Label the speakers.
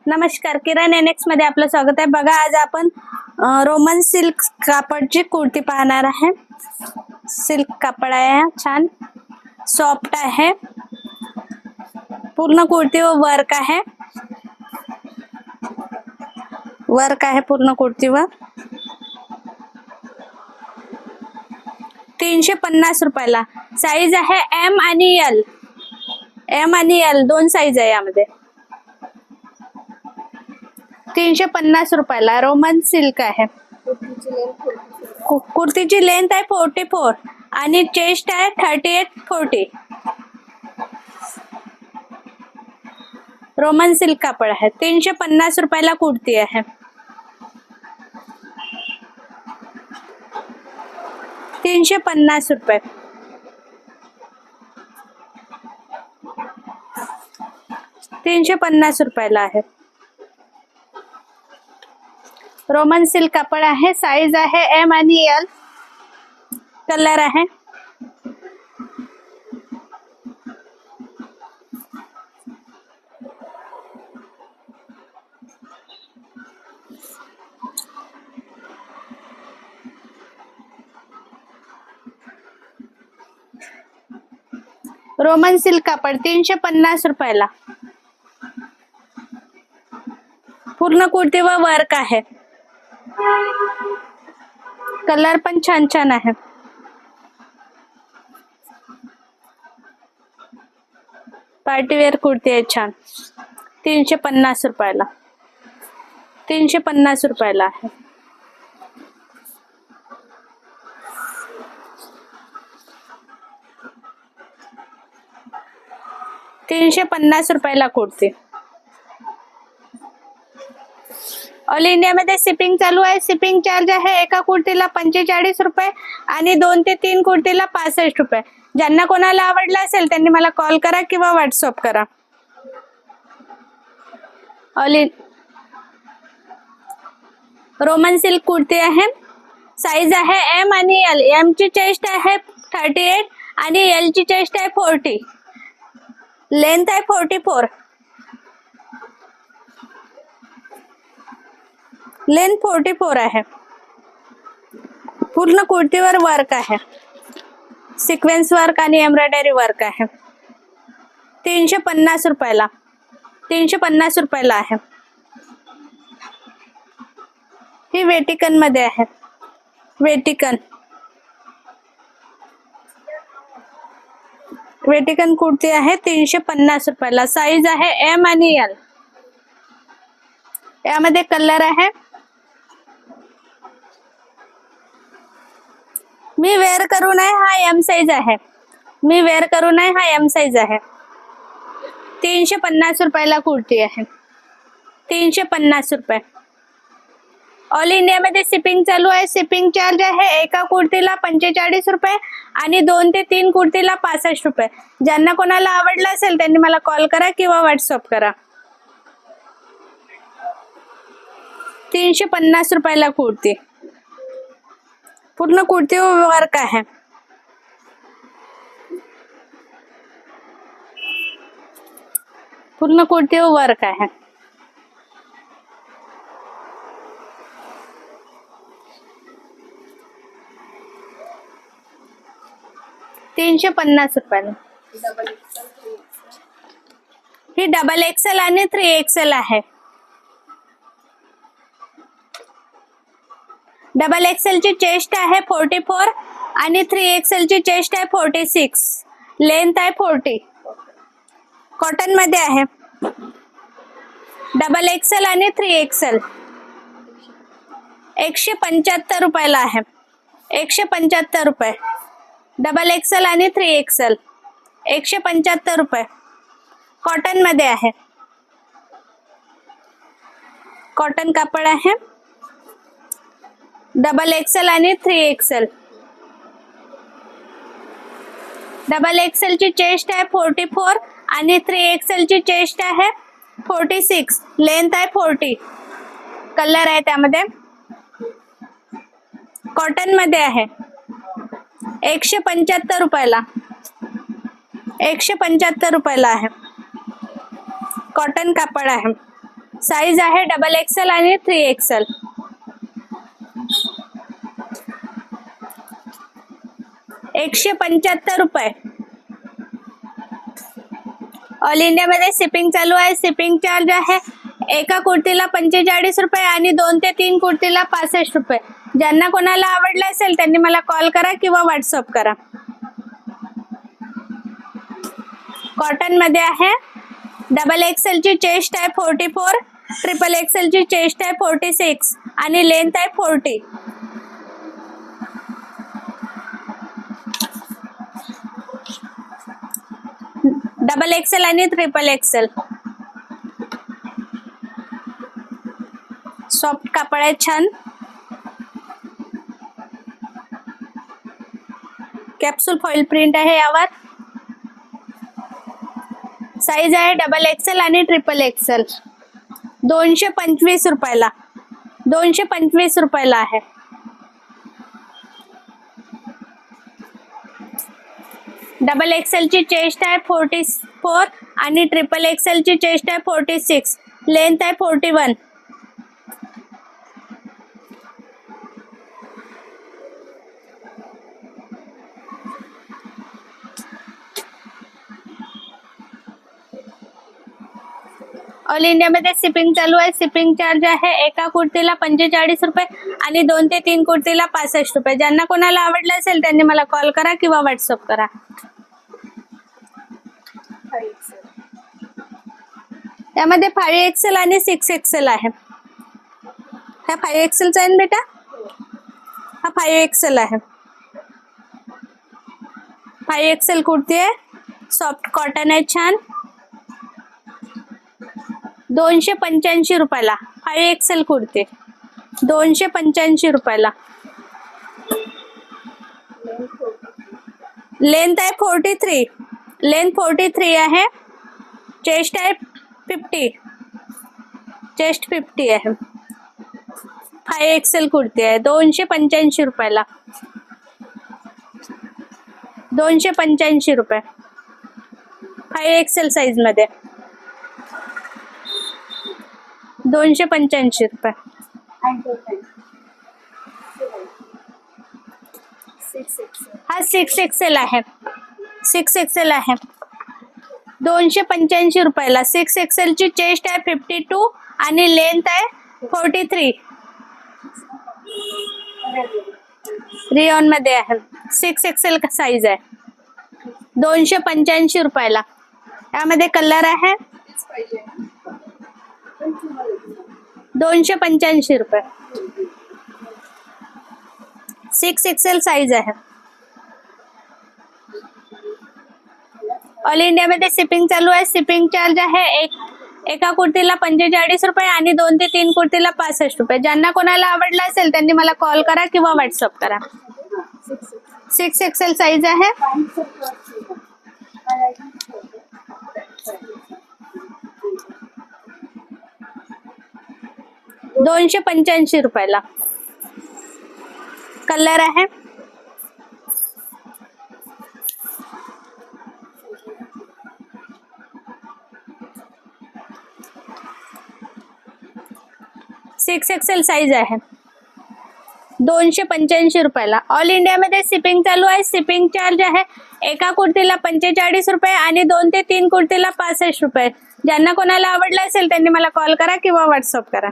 Speaker 1: नमस्कार, किरण एनेक्स मध्ये आपलं स्वागत आहे. बघा, आज आपण रोमन सिल्क कापडची कुर्ती पाहणार आहे. सिल्क कापड आहे, छान सॉफ्ट आहे. पूर्ण कुर्तीवर वर्क आहे. पूर्ण कुर्तीवर 350 रुपयाला. साईज आहे एम आणि एल दोन साईज आहे यामध्ये. 350 रुपयाला रोमन सिल्क आहे. कुर्तीची लेंथ आहे 44 आणि चेस्ट आहे 38-40. रोमन सिल्क कापड आहे. 350 रुपयाला कुर्ती आहे. ₹350. 350 रुपयाला आहे. रोमन सिल्क कापड आहे. साईज आहे एम आणि एल. कलर आहे रोमन सिल्क कापड 350 रुपयाला. पूर्ण कुर्तीवर वर्क आहे. कलर पण छान छान आहे. पार्टीवेअर कुर्ती आहे छान. 350 रुपयाला. 350 रुपयाला आहे. ₹350 कुर्ती. ऑल इंडिया मध्ये शिपिंग चालू आहे. शिपिंग चार्ज आहे एका कुर्तीला 45 रुपये आणि 2 ते 3 कुर्तीला 65 रुपये. ज्यांना कोणाला आवडला असेल त्यांनी मला कॉल करा किंवा व्हॉट्सअप करा. रोमन सिल्क कुर्ती आहे. साईज आहे एम आणि एल. एम ची चेस्ट आहे 38 आणि एल ची चेस्ट आहे 40. लेंथ आहे 44. लेंथ 44 आहे. पूर्ण कुर्तीवर वर्क आहे. सिक्वेन्स वर्क आणि एम्ब्रॉयडरी वर्क आहे. 350 रुपयाला. 350 रुपयाला आहे. ही वेटिकन मध्ये आहे. वेटिकन कुर्ती आहे 350 रुपयाला. साईज आहे एम आणि एल. यामध्ये कलर आहे. मी वेअर करू नये हा एम साईज आहे. 350 रुपयाला कुर्ती आहे. 350 रुपये. ऑल इंडिया मध्ये शिपिंग चालू आहे. शिपिंग चार्ज आहे एका कुर्तीला 45 रुपये आणि 2 ते 3 कुर्तीला 65 रुपये. ज्यांना कोणाला आवडला असेल त्यांनी मला कॉल करा किंवा व्हॉट्सअप करा. 350 रुपयाला कुर्ती. पूर्ण कुर्तीवर वर्क आहे. पूर्ण कुर्तीवर वर्क आहे. ₹350. ही डबल एक्सेल आणि 3XL आहे. डबल एक्सेल ची चेस्ट आहे 44 आणि 3XL ची चेस्ट आहे 46. लेंथ आहे 40. कॉटन मध्ये आहे. डबल एक्सेल आणि 3XL. 175 रुपयाला आहे. 175 रुपये. डबल एक्सेल आणि 3XL. 175 रुपये. कॉटन मध्ये आहे. कॉटन कापड आहे. डबल एक्सेल आणि 3XL. डबल एक्सेल ची चेस्ट आहे 44 आणि 3XL ची चेस्ट आहे 46. लेंथ आहे 40. कलर आहे त्यामध्ये. कॉटन मध्ये आहे. 175 रुपयाला. 175 रुपयाला आहे. कॉटन कापड आहे. साईज आहे डबल एक्सेल आणि 3XL. ₹175. ऑल इंडियामध्ये शिपिंग चालू आहे. शिपिंग चार्ज आहे एका कुर्तीला ₹45 आणि 2 ते 3 कुर्तीला ₹65. ज्यांना कोणाला आवडलं असेल त्यांनी मला कॉल करा किंवा व्हॉट्सअप करा. कॉटन मध्ये आहे. डबल एक्सेल ची चेस्ट आहे 44, ट्रिपल एक्सेल ची चेस्ट आहे 46 आणि लेंथ आहे 40. डबल एक्सेल आणि ट्रिपल एक्सेल. सॉफ्ट कापड आहे छान. कॅप्सूल फॉइल प्रिंट आहे यावर. साईज आहे डबल एक्सेल आणि ट्रिपल एक्सेल. ₹225. ₹225 आहे. डबल एक्सेल ची चेस्ट आहे 44 आणि ट्रिपल एक्सेल ची चेस्ट आहे 46. लेंथ आहे 41. ऑल इंडियामध्ये शिपिंग चालू आहे. शिपिंग चार्ज आहे एका कुर्तीला ₹45 आणि 2 ते 3 कुर्तीला ₹65. ज्यांना कोणाला आवडलं असेल त्यांनी मला कॉल करा किंवा व्हॉट्सअप करा. त्यामध्ये 5XL आणि 6XL आहे. हा 5XLचा आहे ना बेटा. हा 5XL आहे. 5XL कुर्ती आहे. सॉफ्ट कॉटन आहे छान. ₹285. 5XL कुर्ती ₹285. लेंथ आहे 43. लेंथ 43 आहे. चेस्ट आहे 50. चेस्ट 50 आहे. 5XL कुर्ती आहे. ₹285. ₹285. 5XL साईज मध्ये ₹285. हा 6XL आहे. 6XL आहे. ₹285. 6XL ची चेस्ट आहे 52 आणि लेंथ आहे 43. रिओन मध्ये आहे. 6XL साईज आहे. ₹285. यामध्ये कलर आहे. ₹285. 6XL साईज आहे. ऑल इंडियामध्ये शिपिंग चालू आहे. शिपिंग चार्ज आहे एका कुर्तीला ₹45 आणि 2 ते 3 कुर्तीला ₹65. ज्यांना कोणाला आवडलं असेल त्यांनी मला कॉल करा किंवा व्हॉट्सअप करा. 6XL साईज आहे. ₹285. कलर आहे. सिक्स एक्सेल साईज आहे. ₹285. ऑल इंडियामध्ये शिपिंग चालू आहे. शिपिंग चार्ज आहे एका कुर्तीला ₹45 आणि 2 ते 3 कुर्तीला ₹65. ज्यांना कोणाला आवडलं असेल त्यांनी मला कॉल करा किंवा व्हॉट्सअप करा.